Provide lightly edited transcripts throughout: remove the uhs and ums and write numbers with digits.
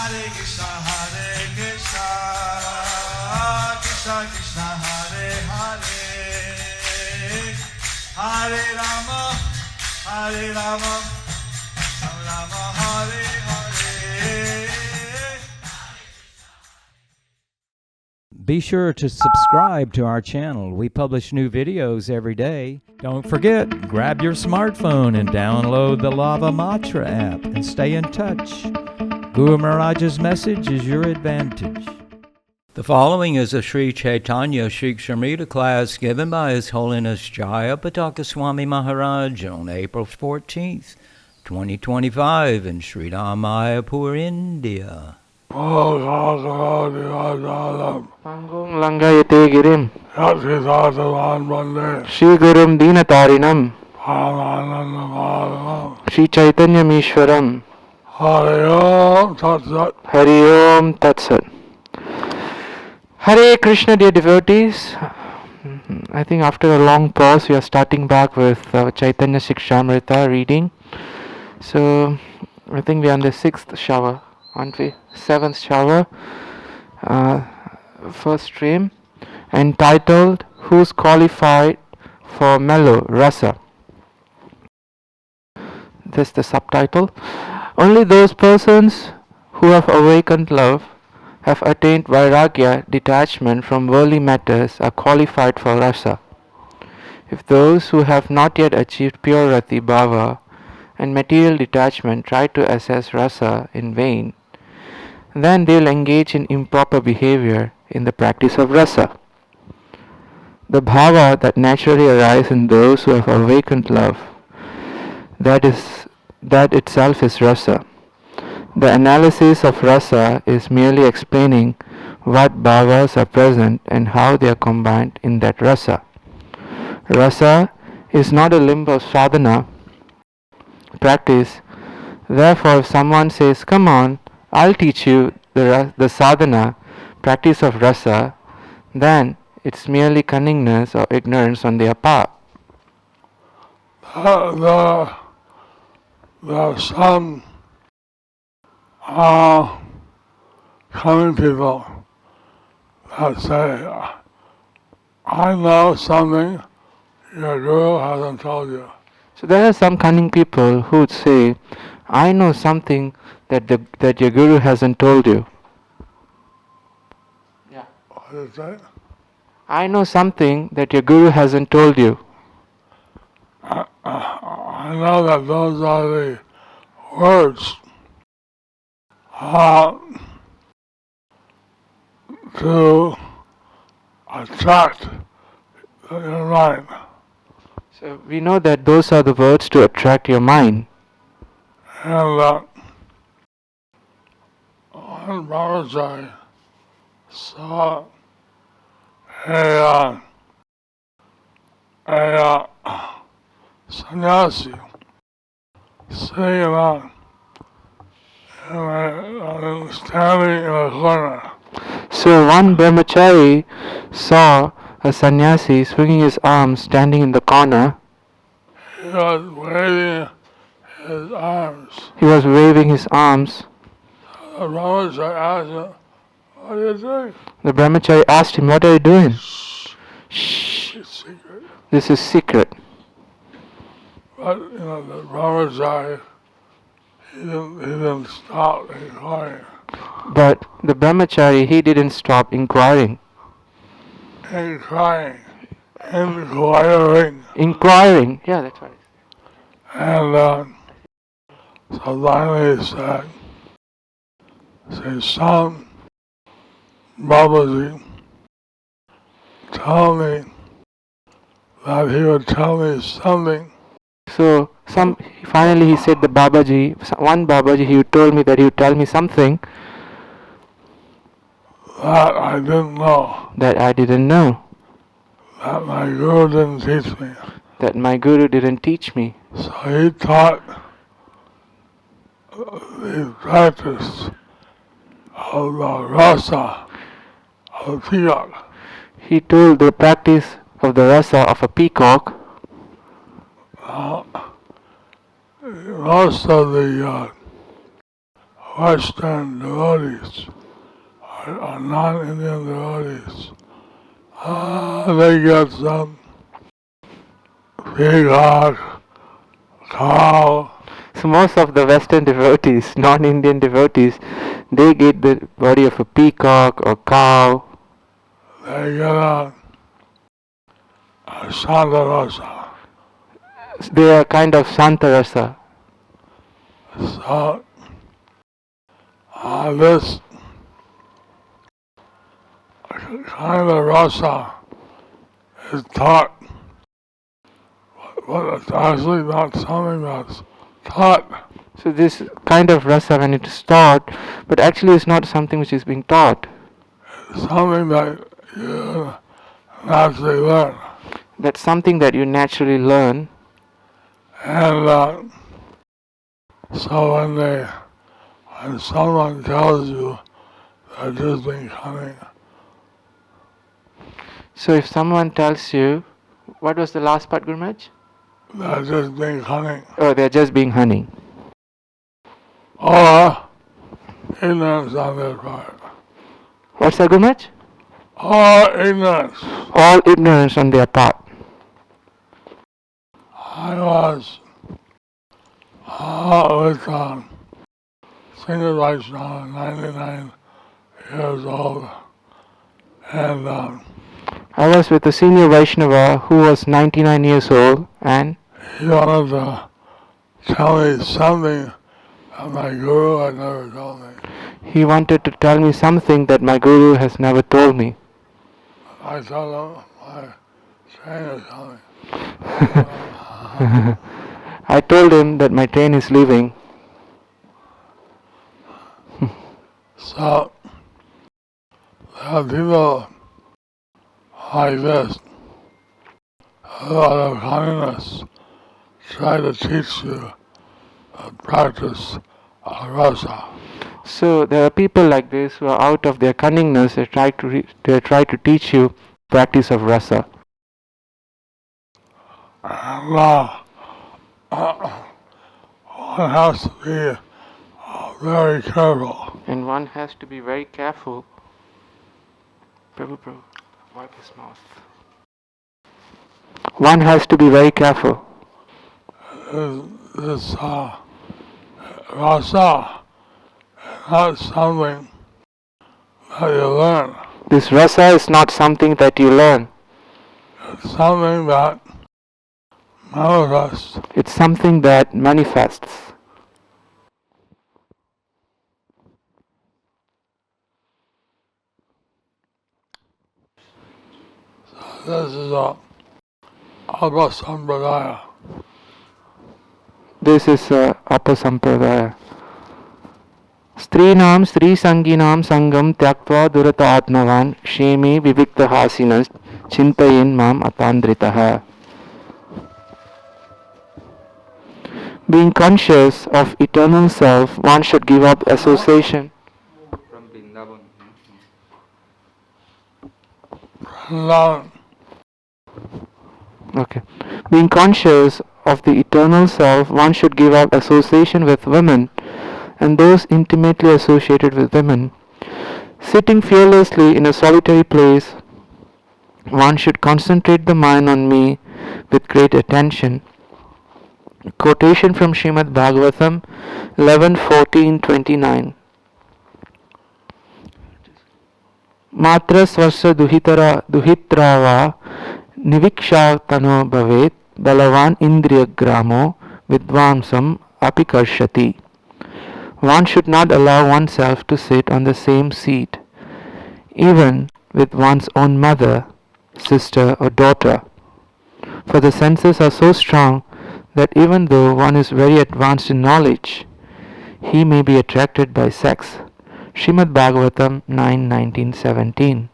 Hare Krishna, Krishna Krishna, Hare Hare, Hare Rama, Rama Rama, Hare Hare. Be sure to subscribe to our channel. We publish new videos every day. Don't forget, grab your smartphone and download the Lava Matra app and stay in touch. Guru Maharaj's message is your advantage. The following is a Śrī Caitanya-śikṣāmṛta class given by His Holiness Jayapataka Swami Maharaj on April 14th, 2025 in Sri Māyāpur, India. Pangum langayate girim Shri Gurum Dinatarinam Śrī Caitanya-śikṣāmṛta Hari Om Tat Sat. Hari Om Tat Sat. Hare Krishna, dear devotees. I think after a long pause we are starting back with Caitanya-śikṣāmṛta reading. So I think we are on the 6th shower, aren't we? 7th shower, first stream, entitled Who's Qualified for Mellow Rasa? This is the subtitle. Only those persons who have awakened love, have attained vairagya, detachment from worldly matters, are qualified for rasa. If those who have not yet achieved pure rati bhava and material detachment try to assess rasa in vain, then they will engage in improper behavior in the practice of rasa. The bhava that naturally arises in those who have awakened love, that itself is rasa. The analysis of rasa is merely explaining what bhavas are present and how they are combined in that rasa. Rasa is not a limb of sadhana practice. Therefore, if someone says, "Come on, I'll teach you the sadhana, practice of rasa," then it's merely cunningness or ignorance on their part. There are some coming people that say, I know something your guru hasn't told you. So there are some cunning people who would say, I know something that your guru hasn't told you. Yeah. What did it say? I know something that your guru hasn't told you. I know that those are the words to attract your mind. So we know that those are the words to attract your mind. And one brahmachari saw a sannyasi sitting standing in a corner. So one brahmachari saw a sannyasi swinging his arms standing in the corner. He was waving his arms. He was waving his arms. The brahmachari asked him, "What are you doing?" The brahmachari asked him, "What are you doing?" Shh. It's secret. This is secret. But the brahmachari, he didn't stop inquiring. But the brahmachari, he didn't stop inquiring. Inquiring. Inquiring. Yeah, that's right. And so finally he said, "Son, Babaji told me that he would tell me something." So finally he said, one Babaji, he told me that he would tell me something that I didn't know. That I didn't know. That my guru didn't teach me. That my guru didn't teach me. So he taught the practice of the rasa of the peacock. He told the practice of the rasa of a peacock. Most of the Western devotees or non-Indian devotees. They get some peacock, cow. So most of the Western devotees, non-Indian devotees, they get the body of a peacock or cow. They get a Santa Rosa. They are kind of Santarasa. So this kind of rasa is taught, but it's actually not something that's taught. So this kind of rasa, when it is taught, but actually it's not something which is being taught. It's something that you naturally learn. That's something that you naturally learn. And so when someone tells you they're just being cunning, So if someone tells you, what was the last part, Guru Maharaj? they're just being cunning, Oh, they're just being honey. or ignorance on their part. What's that, Guru Maharaj? Or ignorance. All ignorance on their part. I was with Senior Vaishnava, 99 years old, and I was with a senior Vaishnava who was 99 years old, and he wanted to tell me something that my guru had never told me. he wanted to tell me something that my Guru has never told me. I told him my train is coming. I told him that my train is leaving. So, there are people like this, a lot of holiness, try to teach you the practice of rasa. So there are people like this who are out of their cunningness. They try to teach you practice of rasa. And one has to be very careful. And one has to be very careful. Prabhu, wipe his mouth. One has to be very careful. This rasa is not something that you learn. This rasa is not something that you learn. It's something that manifests. It's something that manifests. This is a Apasampradaya. This is Apasampradaya. Strinam Sri Sanginam Sangam Tyaktva Durata Atmavan Sheme Vivikta Hasinas Chintayen Mam Atandritaha. Being conscious of eternal self, one should give up association. Okay. Being conscious of the eternal self, one should give up association with women and those intimately associated with women. Sitting fearlessly in a solitary place, one should concentrate the mind on me with great attention. Quotation from Srimad Bhagavatam 11:14-29. Matra swarsa duhitrava nivikshātano bhavet balavan indriyagramo vidvansam apikarshati. One should not allow oneself to sit on the same seat, even with one's own mother, sister or daughter, for the senses are so strong that even though one is very advanced in knowledge, he may be attracted by sex. Srimad Bhagavatam 9:19-17.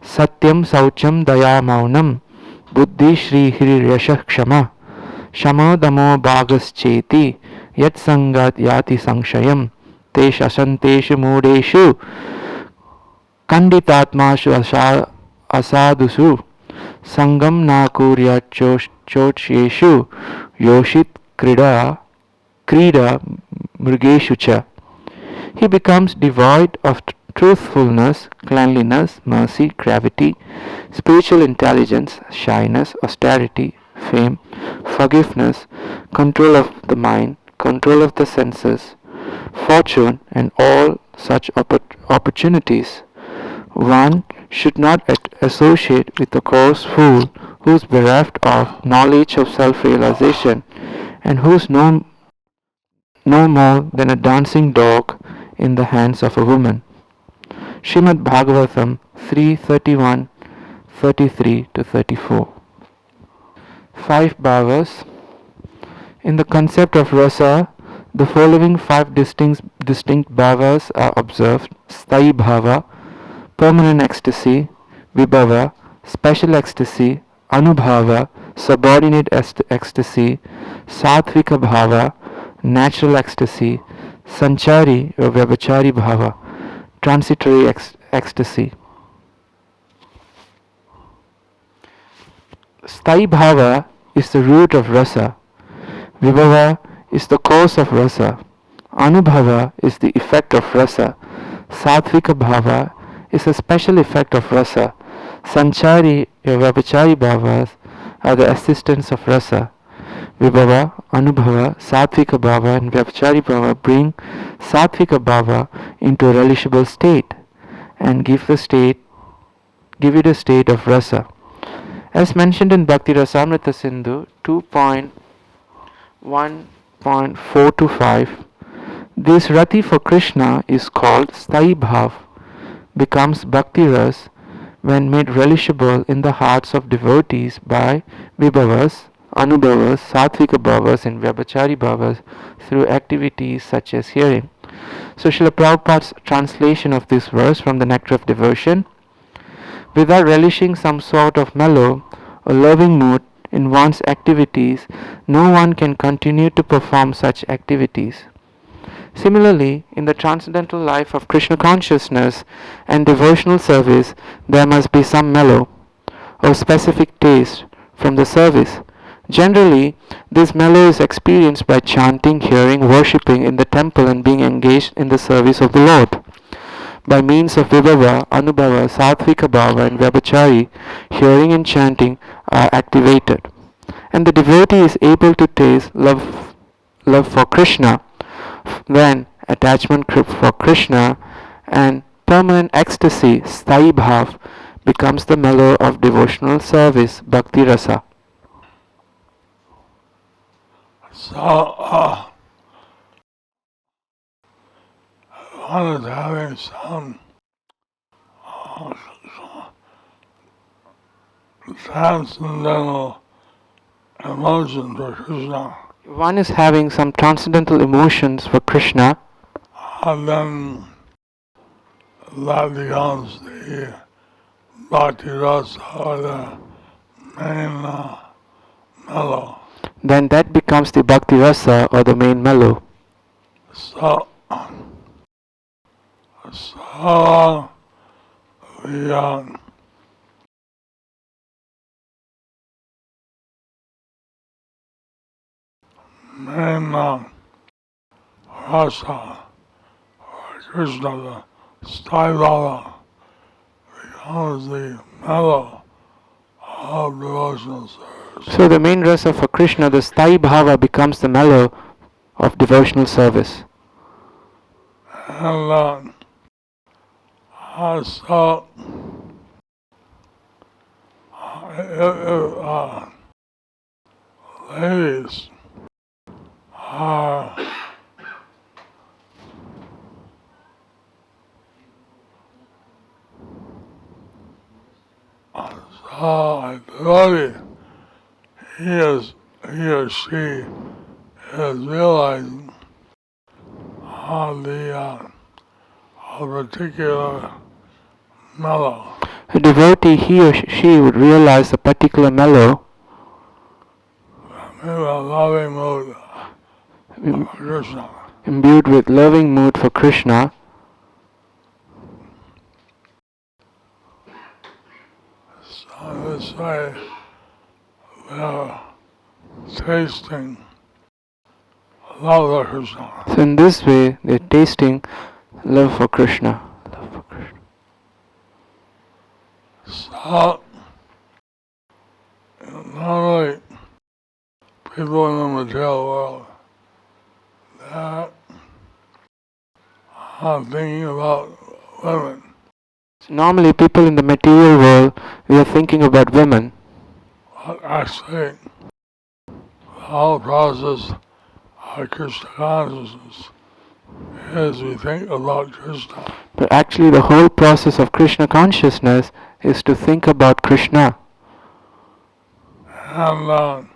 Satyam saucham daya maunam buddhi shri hiryashah kshama shamo damo bhagas cheti yat sangat yati sankshayam tesh asanteshu mudeshu kanditatmashu asadusu sangam na kurya chocheshu yoshit krida murgeshu cha. he becomes devoid of truthfulness, cleanliness, mercy, gravity, spiritual intelligence, shyness, austerity, fame, forgiveness, control of the mind, control of the senses, fortune, and all such opportunities. One should not associate with a coarse fool who is bereft of knowledge of self-realization and who is no more than a dancing dog in the hands of a woman. Srimad Bhagavatam 3:31, 33 to 34. 5 bhavas. In the concept of rasa, the following 5 distinct bhavas are observed: sthayi bhava, permanent ecstasy; vibhava, special ecstasy; anubhava, subordinate ecstasy; satvika bhava, natural ecstasy; sanchari or vyabhachari bhava, transitory ecstasy. Sthayi bhava is the root of rasa. Vibhava is the cause of rasa. Anubhava is the effect of rasa. Satvika bhava is a special effect of rasa. Sanchari or vyabhachari bhavas are the assistants of rasa. Vibhava, Anubhava, Satvika Bhava and Vyabhachari Bhava bring Satvika Bhava into a relishable state and give it a state of rasa. As mentioned in Bhakti Rasamrita Sindhu 2.1.4-5, this rati for Krishna is called Sthayi Bhav, becomes Bhakti Ras when made relishable in the hearts of devotees by Vibhavas, Anubhavas, Satvika Bhavas and Vyabhachari Bhavas through activities such as hearing. So Srila Prabhupada's translation of this verse from the Nectar of Devotion: without relishing some sort of mellow or loving mood in one's activities, no one can continue to perform such activities. Similarly, in the transcendental life of Krishna consciousness and devotional service, there must be some mellow or specific taste from the service. Generally, this mellow is experienced by chanting, hearing, worshipping in the temple and being engaged in the service of the Lord. By means of Vibhava, Anubhava, Satvika Bhava and Vyabhachari, hearing and chanting are activated. And the devotee is able to taste love for Krishna, then attachment for Krishna, and permanent ecstasy, Sthayi Bhav, becomes the mellow of devotional service, Bhakti Rasa. So, one is having some transcendental emotion for Krishna. One is having some transcendental emotions for Krishna, And then that becomes the bhakti rasa or the main mellow. then that becomes the Bhakti Rasa or the main mellow. So the main rasa or Krishna, the Sthayi becomes the mellow of devotional service. So the main rasa for Krishna, the Sthayi Bhava, becomes the mellow of devotional service. And so ladies are so a devotee, he or she is realizing a particular mellow. A devotee, he or she would realize a particular mellow, maybe a loving mood for Krishna. imbued with loving mood for Krishna. So this way, they're tasting love for Krishna. So in this way, they're tasting Love for Krishna. Love for Krishna. So, normally, people in the material world that are thinking about women. So normally people in the material world, we are thinking about women. But actually, the whole process of Krishna consciousness is we think about Krishna. But actually the whole process of Krishna consciousness is to think about Krishna. And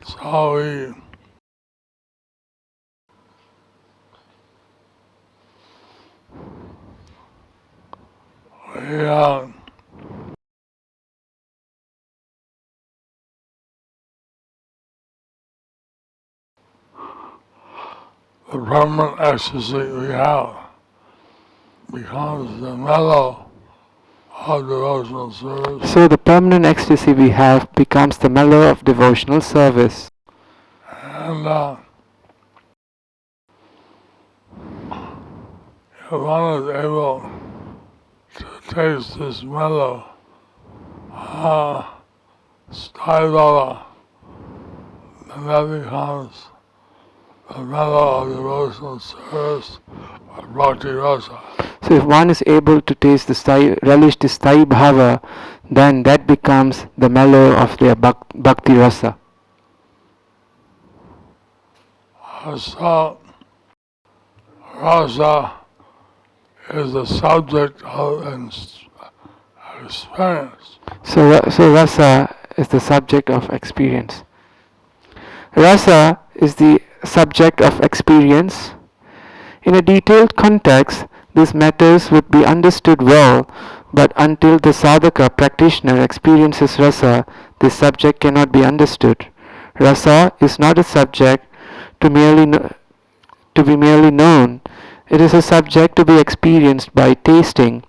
so we the permanent ecstasy we have becomes the mellow of devotional service. So the permanent ecstasy we have becomes the mellow of devotional service. And if one is able to taste this mellow, staivala, then that becomes the mellow of devotional service or bhakti rasa. So if one is able to taste the relish the sthai bhava, then that becomes the mellow of their bhakti rasa. So, rasa is the subject of experience. So rasa is the subject of experience. Rasa is the subject of experience. In a detailed context, these matters would be understood well, but until the sadhaka practitioner experiences rasa, this subject cannot be understood. Rasa is not a subject to be merely known. It is a subject to be experienced by tasting.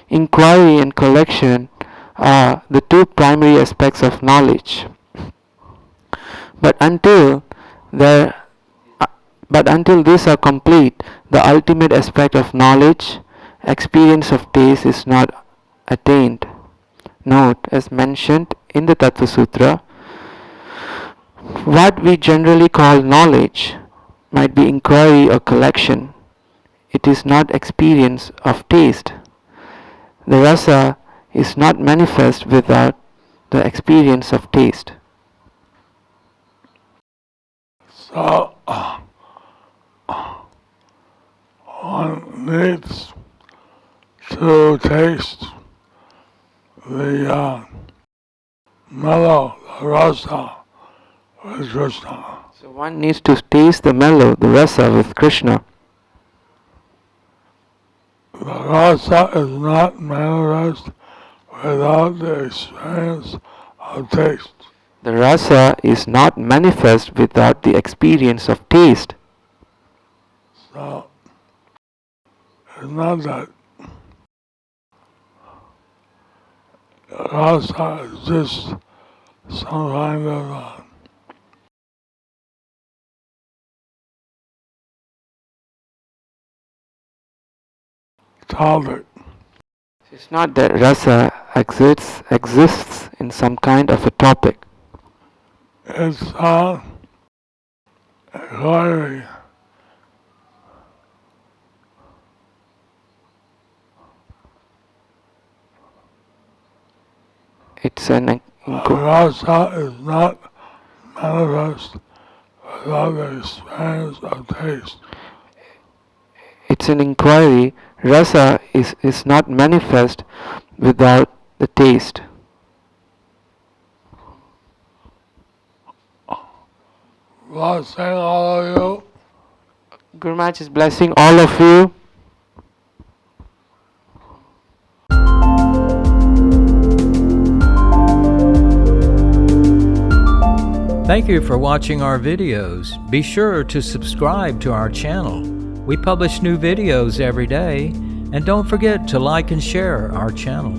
Inquiry and collection are the two primary aspects of knowledge. But until these are complete, the ultimate aspect of knowledge, experience of taste, is not attained. Note, as mentioned in the Tattva Sutra, what we generally call knowledge might be inquiry or collection. It is not experience of taste. The rasa is not manifest without the experience of taste. So, one needs to taste the mellow, the rasa with Krishna. So one needs to taste the mellow, the rasa with Krishna. The rasa is not manifest without the experience of taste. The rasa is not manifest without the experience of taste. So, it's not that rasa is just some kind of topic. It's not that rasa exists in some kind of a topic. It's inquiry. It's an Rasa is not manifest without the experience of taste. It's an inquiry. Rasa is not manifest without the taste. Blessing all of you. Guru Maharaj is blessing all of you. Thank you for watching our videos. Be sure to subscribe to our channel. We publish new videos every day, and don't forget to like and share our channel.